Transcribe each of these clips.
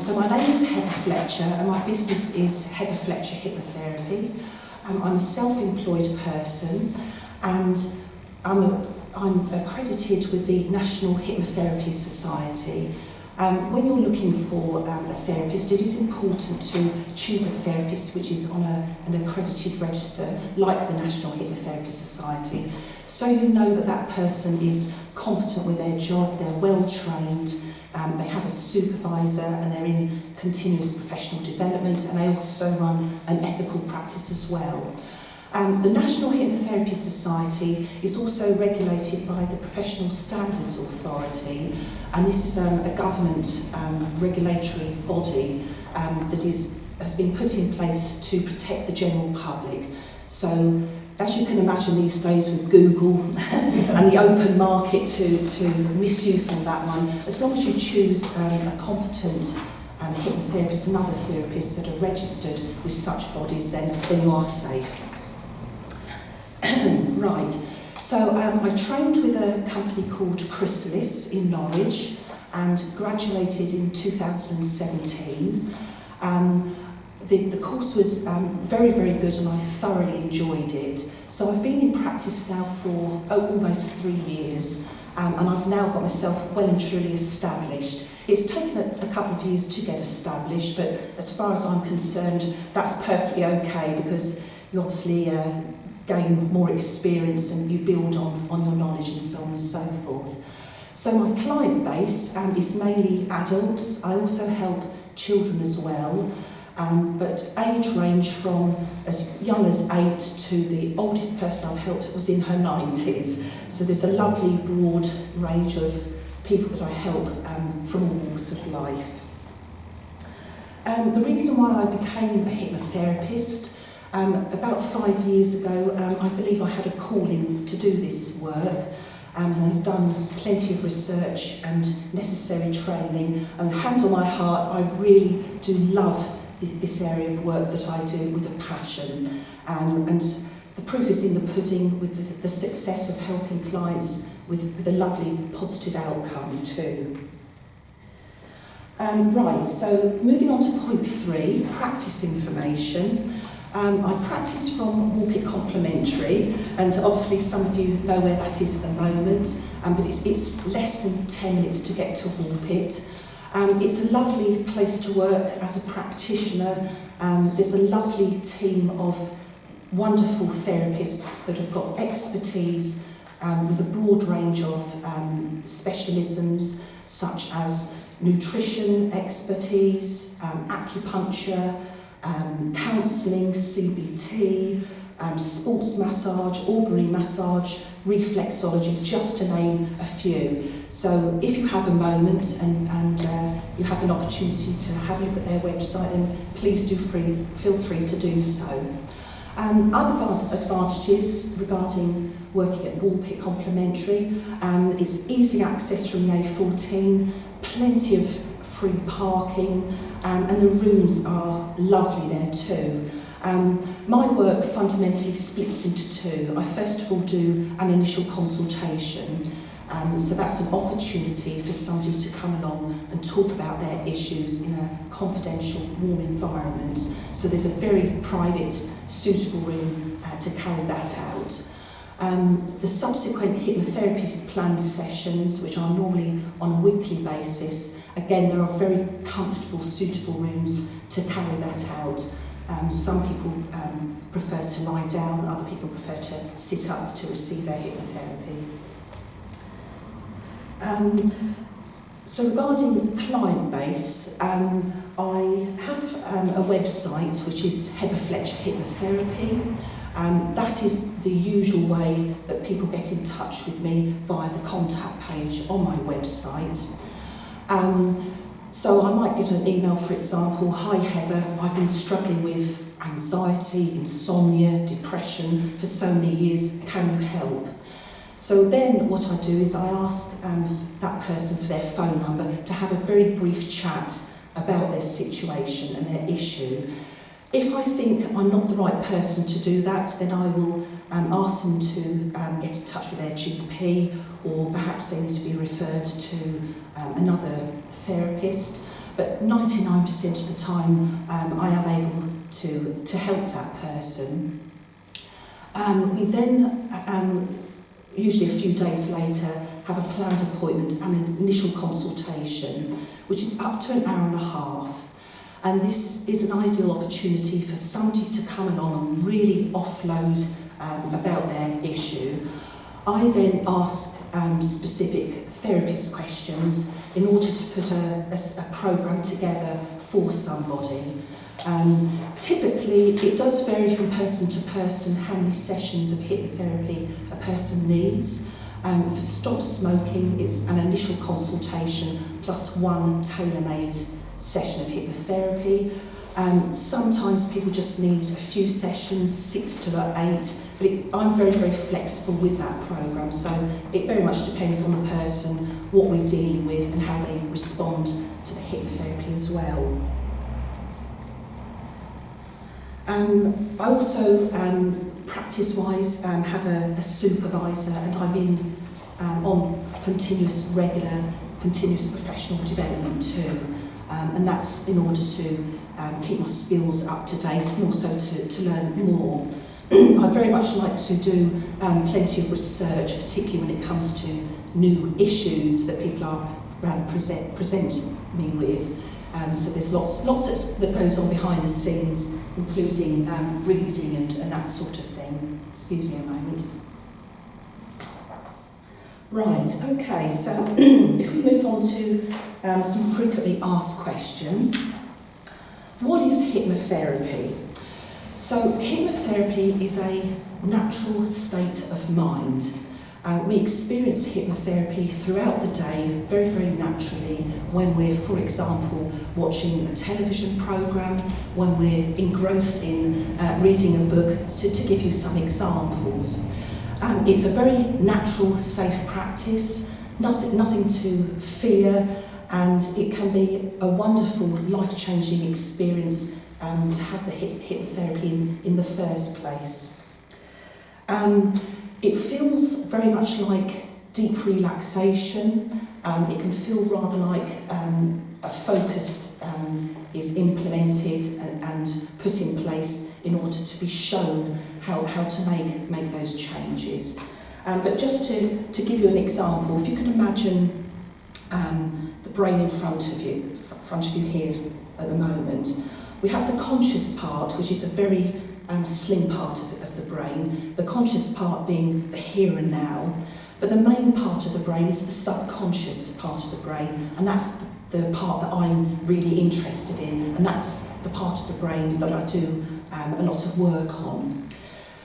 So my name is Heather Fletcher and my business is Heather Fletcher Hypnotherapy. I'm a self-employed person and I'm accredited with the National Hypnotherapy Society. When you're looking for a therapist, it is important to choose a therapist which is on an accredited register like the National Hypnotherapy Society, so you know that that person is competent with their job, they're well trained, they have a supervisor and they're in continuous professional development, and they also run an ethical practice as well. The National Hypnotherapy Society is also regulated by the Professional Standards Authority, and this is a government regulatory body that has been put in place to protect the general public. So, as you can imagine these days with Google and the open market to misuse on that one, as long as you choose a competent hypnotherapist and other therapists that are registered with such bodies, then you are safe. Right, so I trained with a company called Chrysalis in Norwich and graduated in 2017. The course was very, very good and I thoroughly enjoyed it. So I've been in practice now for almost 3 years and I've now got myself well and truly established. It's taken a couple of years to get established, but as far as I'm concerned, that's perfectly okay because you obviously gain more experience and you build on your knowledge and so on and so forth. So my client base is mainly adults. I also help children as well, but age range from as young as 8 to the oldest person I've helped was in her 90s. So there's a lovely broad range of people that I help from all walks of life. The reason why I became a hypnotherapist, about 5 years ago, I believe I had a calling to do this work, and I've done plenty of research and necessary training, and hand on my heart, I really do love this area of work that I do with a passion, and the proof is in the pudding with the success of helping clients with a lovely positive outcome too. Right, so moving on to point 3, practice information. I practice from Walpit Complementary, and obviously some of you know where that is at the moment, but it's less than 10 minutes to get to Walpit. It's a lovely place to work as a practitioner. There's a lovely team of wonderful therapists that have got expertise with a broad range of specialisms such as nutrition expertise, acupuncture, counselling, CBT, sports massage, ordinary massage, reflexology, just to name a few. So if you have a moment and you have an opportunity to have a look at their website, then please do feel free to do so. Other advantages regarding working at Walpit Complementary is easy access from the A14, plenty of free parking, and the rooms are lovely there too. My work fundamentally splits into 2. I first of all do an initial consultation, so that's an opportunity for somebody to come along and talk about their issues in a confidential, warm environment. So there's a very private, suitable room to carry that out. The subsequent hypnotherapy planned sessions, which are normally on a weekly basis, again, there are very comfortable, suitable rooms to carry that out. Some people prefer to lie down, other people prefer to sit up to receive their hypnotherapy. So regarding client base, I have a website which is Heather Fletcher Hypnotherapy. That is the usual way that people get in touch with me via the contact page on my website. So I might get an email, for example, "Hi Heather, I've been struggling with anxiety, insomnia, depression for so many years, can you help?" So then what I do is I ask that person for their phone number to have a very brief chat about their situation and their issue. If I think I'm not the right person to do that, then I will ask them to get in touch with their GP, or perhaps they need to be referred to another therapist. but 99% of the time I am able to help that person. We then, usually a few days later, have a planned appointment and an initial consultation, which is up to an hour and a half. And this is an ideal opportunity for somebody to come along and really offload about their issue. I then ask specific therapist questions in order to put a programme together for somebody. Typically, it does vary from person to person how many sessions of hypnotherapy a person needs. For stop smoking, it's an initial consultation plus one tailor-made session of hypnotherapy. Sometimes people just need a few sessions, 6 to 8, but I'm very, very flexible with that programme, so it very much depends on the person, what we're dealing with and how they respond to the hypnotherapy as well. I also, practice-wise, have a supervisor, and I'm in on continuous professional development too. And that's in order to keep my skills up to date and also to learn more. I very much like to do plenty of research, particularly when it comes to new issues that people are present me with. So there's lots that goes on behind the scenes, including reading and that sort of thing. Excuse me a moment. Right, okay, so if we move on to some frequently asked questions. What is hypnotherapy? So hypnotherapy is a natural state of mind. We experience hypnotherapy throughout the day very, very naturally when we're, for example, watching a television programme, when we're engrossed in reading a book, to give you some examples. It's a very natural, safe practice, nothing to fear, and it can be a wonderful, life-changing experience to have the hypnotherapy in the first place. It feels very much like deep relaxation. It can feel rather like a focus is implemented and put in place in order to be shown how to make those changes. But just to give you an example, if you can imagine the brain in front of you here at the moment, we have the conscious part, which is a very slim part of the brain, the conscious part being the here and now, but the main part of the brain is the subconscious part of the brain, and that's the part that I'm really interested in, and that's the part of the brain that I do a lot of work on.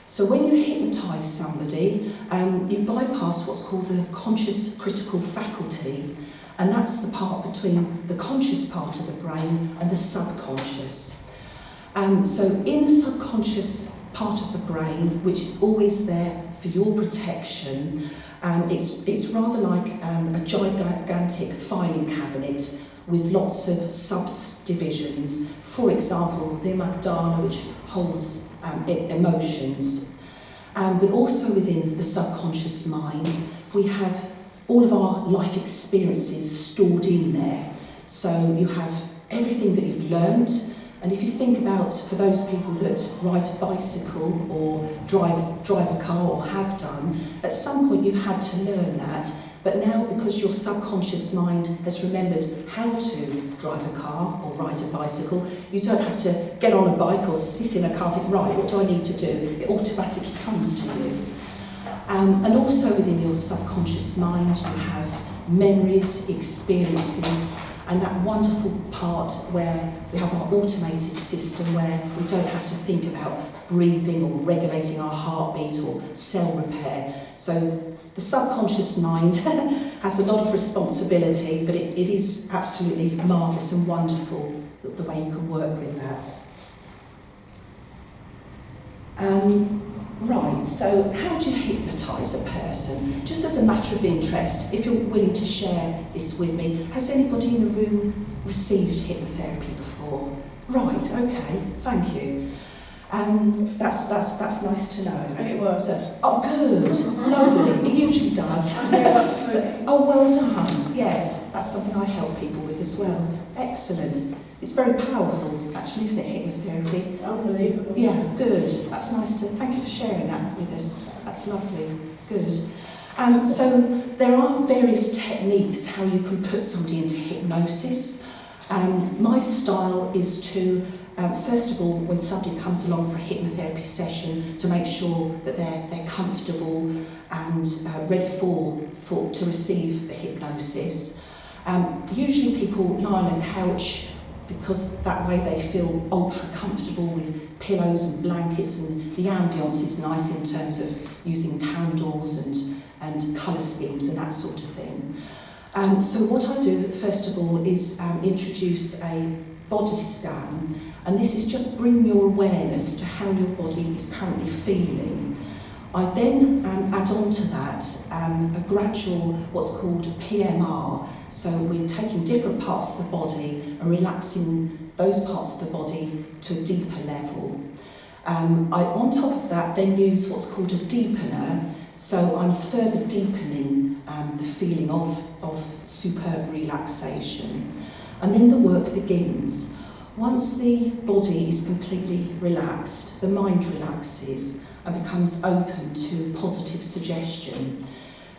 So when you hypnotise somebody, you bypass what's called the conscious critical faculty, and that's the part between the conscious part of the brain and the subconscious. So in the subconscious part of the brain, which is always there for your protection, it's rather like a gigantic filing cabinet with lots of subdivisions. For example, the amygdala, which holds emotions. But also within the subconscious mind, we have all of our life experiences stored in there. So you have everything that you've learned. And if you think about, for those people that ride a bicycle or drive a car or have done, at some point you've had to learn that, but now because your subconscious mind has remembered how to drive a car or ride a bicycle, you don't have to get on a bike or sit in a car and think, right, what do I need to do? It automatically comes to you. And also within your subconscious mind you have memories, experiences, and that wonderful part where we have our automated system where we don't have to think about breathing or regulating our heartbeat or cell repair. So the subconscious mind has a lot of responsibility, but it is absolutely marvellous and wonderful the way you can work with that. Right, so how do you hypnotise a person? Just as a matter of interest, if you're willing to share this with me, has anybody in the room received hypnotherapy before? Right, okay, thank you. That's nice to know. And it works. So, oh, good, lovely. It usually does. Oh, well done. Yes, that's something I help people with as well. Excellent. It's very powerful, actually, isn't it, hypnotherapy? Unbelievable. Yeah, good. That's nice to. Thank you for sharing that with us. That's lovely. Good. So there are various techniques how you can put somebody into hypnosis. My style is to, first of all, when somebody comes along for a hypnotherapy session, to make sure that they're comfortable and ready to receive the hypnosis. Usually people lie on a couch because that way they feel ultra comfortable with pillows and blankets, and the ambience is nice in terms of using candles and colour schemes and that sort of thing. So what I do, first of all, is introduce a body scan, and this is just bring your awareness to how your body is currently feeling. I then add on to that a gradual, what's called a PMR, so we're taking different parts of the body and relaxing those parts of the body to a deeper level. On top of that, then use what's called a deepener, so I'm further deepening the feeling of superb relaxation. And then the work begins. Once the body is completely relaxed, the mind relaxes and becomes open to positive suggestion.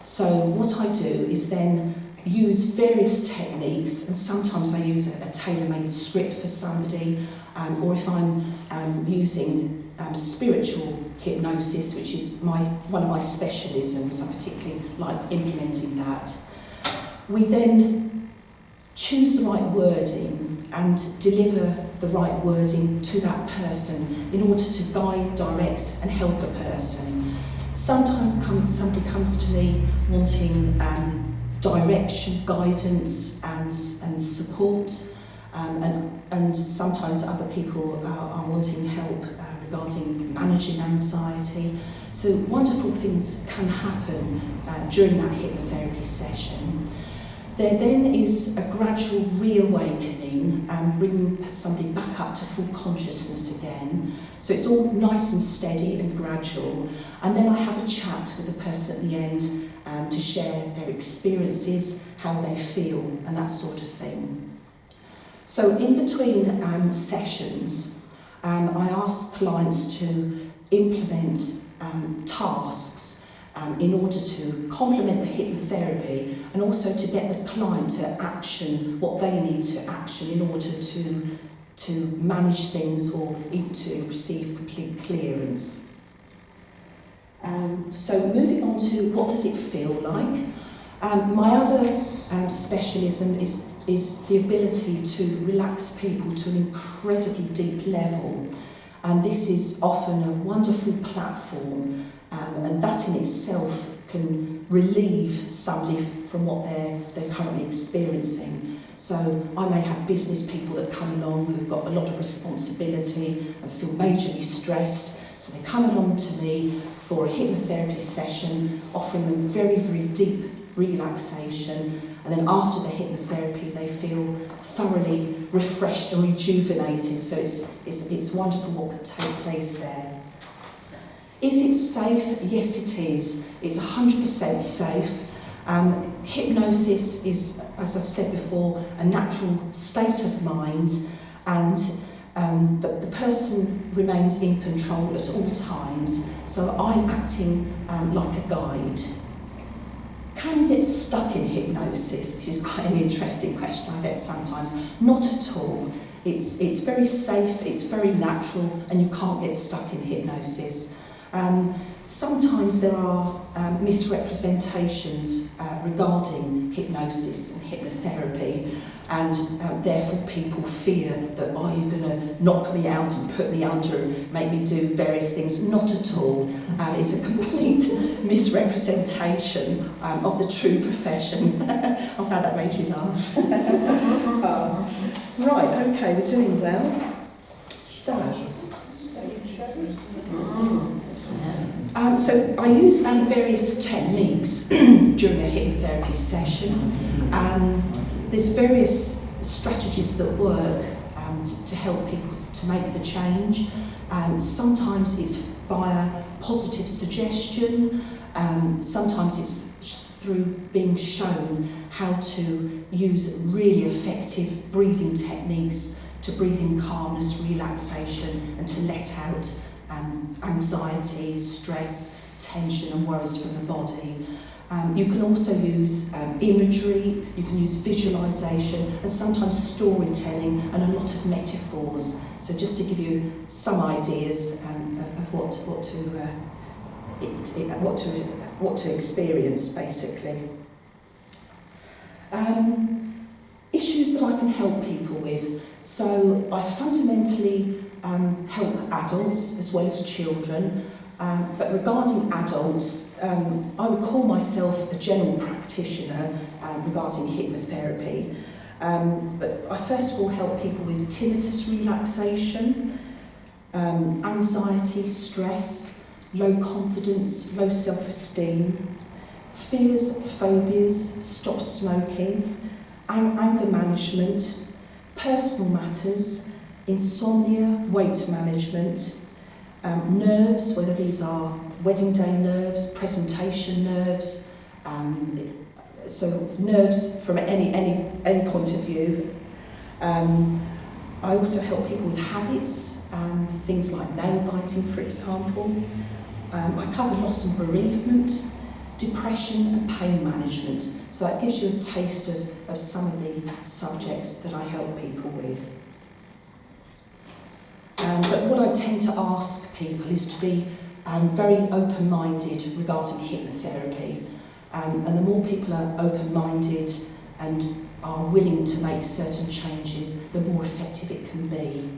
So what I do is then use various techniques, and sometimes I use a tailor-made script for somebody, or if I'm using spiritual hypnosis, which is one of my specialisms, I particularly like implementing that. We then choose the right wording and deliver the right wording to that person in order to guide, direct and help a person. Sometimes somebody comes to me wanting direction, guidance and support, and sometimes other people are wanting help regarding managing anxiety. So wonderful things can happen during that hypnotherapy session. There then is a gradual reawakening and bringing somebody back up to full consciousness again. So it's all nice and steady and gradual. And then I have a chat with the person at the end to share their experiences, how they feel, and that sort of thing. So in between sessions, I ask clients to implement tasks in order to complement the hypnotherapy and also to get the client to action what they need to action in order to manage things or even to receive complete clearance. So moving on to what does it feel like? My other specialism is the ability to relax people to an incredibly deep level, and this is often a wonderful platform, and that in itself can relieve somebody from what they're currently experiencing. So I may have business people that come along who've got a lot of responsibility and feel majorly stressed, so they come along to me for a hypnotherapy session, offering them very, very deep relaxation, and then after the hypnotherapy they feel thoroughly refreshed and rejuvenated. So it's wonderful what could take place there. Is it safe? Yes, it is. It's 100% safe. Hypnosis is, as I've said before, a natural state of mind, and the person remains in control at all times. So I'm acting like a guide. Can you get stuck in hypnosis? This is quite an interesting question I get sometimes. Not at all. It's very safe, it's very natural, and you can't get stuck in hypnosis. Sometimes there are misrepresentations regarding hypnosis and hypnotherapy, and therefore people fear that, are you going to knock me out and put me under and make me do various things? Not at all. It's a complete misrepresentation of the true profession. I'm glad that made you laugh. Right, okay, we're doing well. So I use various techniques during a hypnotherapy session. There's various strategies that work to help people to make the change. Sometimes it's via positive suggestion, sometimes it's through being shown how to use really effective breathing techniques to breathe in calmness, relaxation, and to let out anxiety, stress, tension and worries from the body. You can also use imagery, you can use visualisation and sometimes storytelling and a lot of metaphors. So just to give you some ideas of what to experience, basically. Issues that I can help people with. So I fundamentally help adults as well as children. But regarding adults, I would call myself a general practitioner regarding hypnotherapy. But I first of all help people with tinnitus relaxation, anxiety, stress, low confidence, low self-esteem, fears, phobias, stop smoking, anger management, personal matters, insomnia, weight management, nerves, whether these are wedding day nerves, presentation nerves, so nerves from any point of view. I also help people with habits, things like nail biting, for example. I cover loss and bereavement, depression and pain management. So that gives you a taste of some of the subjects that I help people with. But what I tend to ask people is to be very open-minded regarding hypnotherapy. And the more people are open-minded and are willing to make certain changes, the more effective it can be.